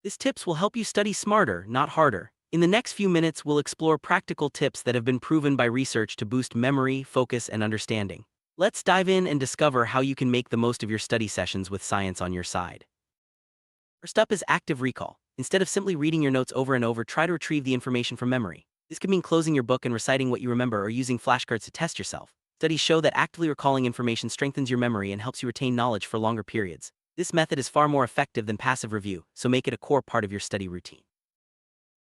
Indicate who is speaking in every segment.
Speaker 1: These tips will help you study smarter, not harder. In the next few minutes, we'll explore practical tips that have been proven by research to boost memory, focus, and understanding. Let's dive in and discover how you can make the most of your study sessions with science on your side. First up is active recall. Instead of simply reading your notes over and over, try to retrieve the information from memory. This could mean closing your book and reciting what you remember or using flashcards to test yourself. Studies show that actively recalling information strengthens your memory and helps you retain knowledge for longer periods. This method is far more effective than passive review, so make it a core part of your study routine.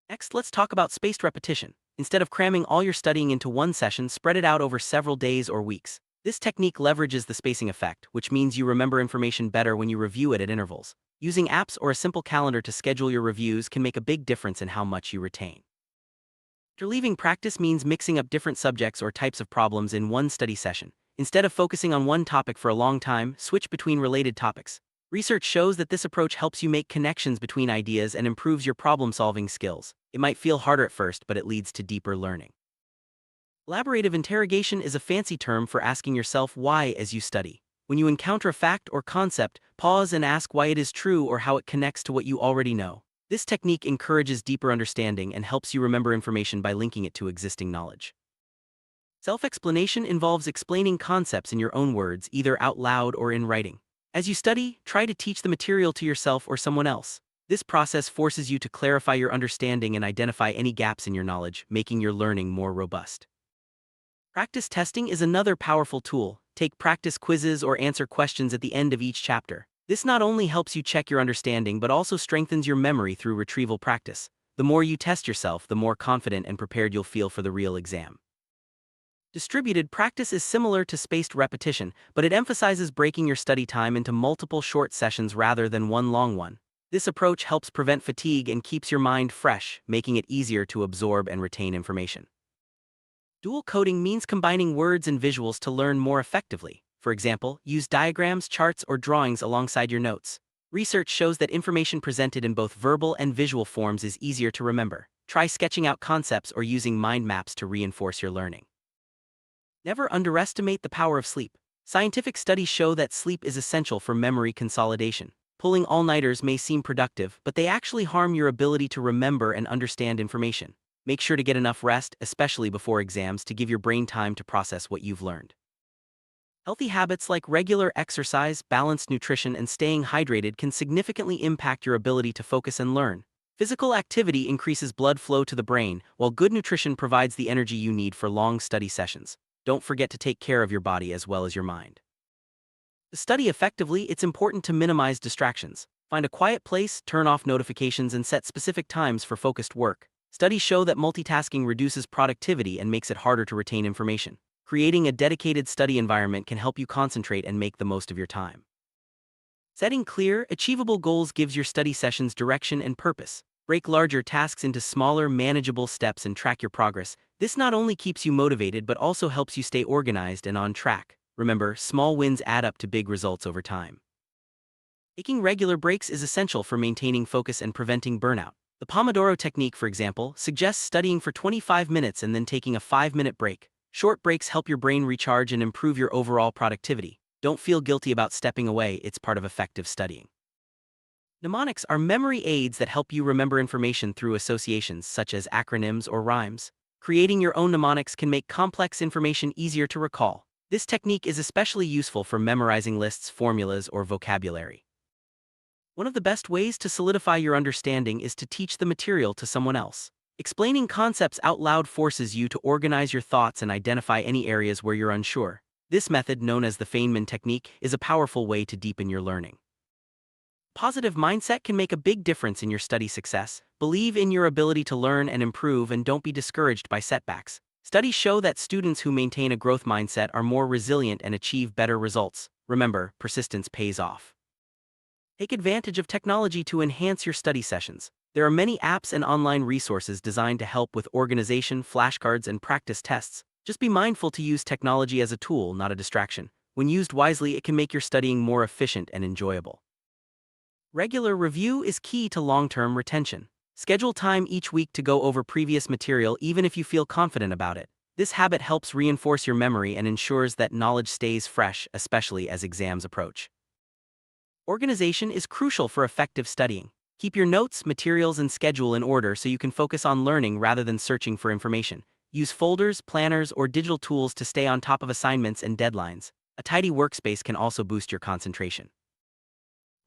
Speaker 1: Next, let's talk about spaced repetition. Instead of cramming all your studying into one session, spread it out over several days or weeks. This technique leverages the spacing effect, which means you remember information better when you review it at intervals. Using apps or a simple calendar to schedule your reviews can make a big difference in how much you retain. Interleaving practice means mixing up different subjects or types of problems in one study session. Instead of focusing on one topic for a long time, switch between related topics. Research shows that this approach helps you make connections between ideas and improves your problem-solving skills. It might feel harder at first, but it leads to deeper learning. Elaborative interrogation is a fancy term for asking yourself why as you study. When you encounter a fact or concept, pause and ask why it is true or how it connects to what you already know. This technique encourages deeper understanding and helps you remember information by linking it to existing knowledge. Self-explanation involves explaining concepts in your own words, either out loud or in writing. As you study, try to teach the material to yourself or someone else. This process forces you to clarify your understanding and identify any gaps in your knowledge, making your learning more robust. Practice testing is another powerful tool. Take practice quizzes or answer questions at the end of each chapter. This not only helps you check your understanding but also strengthens your memory through retrieval practice. The more you test yourself, the more confident and prepared you'll feel for the real exam. Distributed practice is similar to spaced repetition, but it emphasizes breaking your study time into multiple short sessions rather than one long one. This approach helps prevent fatigue and keeps your mind fresh, making it easier to absorb and retain information. Dual coding means combining words and visuals to learn more effectively. For example, use diagrams, charts, or drawings alongside your notes. Research shows that information presented in both verbal and visual forms is easier to remember. Try sketching out concepts or using mind maps to reinforce your learning. Never underestimate the power of sleep. Scientific studies show that sleep is essential for memory consolidation. Pulling all-nighters may seem productive, but they actually harm your ability to remember and understand information. Make sure to get enough rest, especially before exams, to give your brain time to process what you've learned. Healthy habits like regular exercise, balanced nutrition, and staying hydrated can significantly impact your ability to focus and learn. Physical activity increases blood flow to the brain, while good nutrition provides the energy you need for long study sessions. Don't forget to take care of your body as well as your mind. To study effectively, it's important to minimize distractions. Find a quiet place, turn off notifications, and set specific times for focused work. Studies show that multitasking reduces productivity and makes it harder to retain information. Creating a dedicated study environment can help you concentrate and make the most of your time. Setting clear, achievable goals gives your study sessions direction and purpose. Break larger tasks into smaller, manageable steps and track your progress. This not only keeps you motivated but also helps you stay organized and on track. Remember, small wins add up to big results over time. Taking regular breaks is essential for maintaining focus and preventing burnout. The Pomodoro technique, for example, suggests studying for 25 minutes and then taking a 5-minute break. Short breaks help your brain recharge and improve your overall productivity. Don't feel guilty about stepping away, it's part of effective studying. Mnemonics are memory aids that help you remember information through associations such as acronyms or rhymes. Creating your own mnemonics can make complex information easier to recall. This technique is especially useful for memorizing lists, formulas, or vocabulary. One of the best ways to solidify your understanding is to teach the material to someone else. Explaining concepts out loud forces you to organize your thoughts and identify any areas where you're unsure. This method, known as the Feynman technique, is a powerful way to deepen your learning. Positive mindset can make a big difference in your study success. Believe in your ability to learn and improve and don't be discouraged by setbacks. Studies show that students who maintain a growth mindset are more resilient and achieve better results. Remember, persistence pays off. Take advantage of technology to enhance your study sessions. There are many apps and online resources designed to help with organization, flashcards, and practice tests. Just be mindful to use technology as a tool, not a distraction. When used wisely, it can make your studying more efficient and enjoyable. Regular review is key to long-term retention. Schedule time each week to go over previous material even if you feel confident about it. This habit helps reinforce your memory and ensures that knowledge stays fresh, especially as exams approach. Organization is crucial for effective studying. Keep your notes, materials, and schedule in order so you can focus on learning rather than searching for information. Use folders, planners, or digital tools to stay on top of assignments and deadlines. A tidy workspace can also boost your concentration.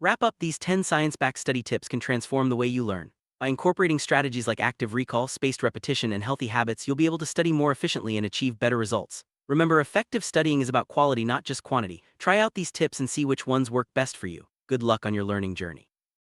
Speaker 1: Wrap up: these 10 science-backed study tips can transform the way you learn. By incorporating strategies like active recall, spaced repetition, and healthy habits, you'll be able to study more efficiently and achieve better results. Remember, effective studying is about quality, not just quantity. Try out these tips and see which ones work best for you. Good luck on your learning journey.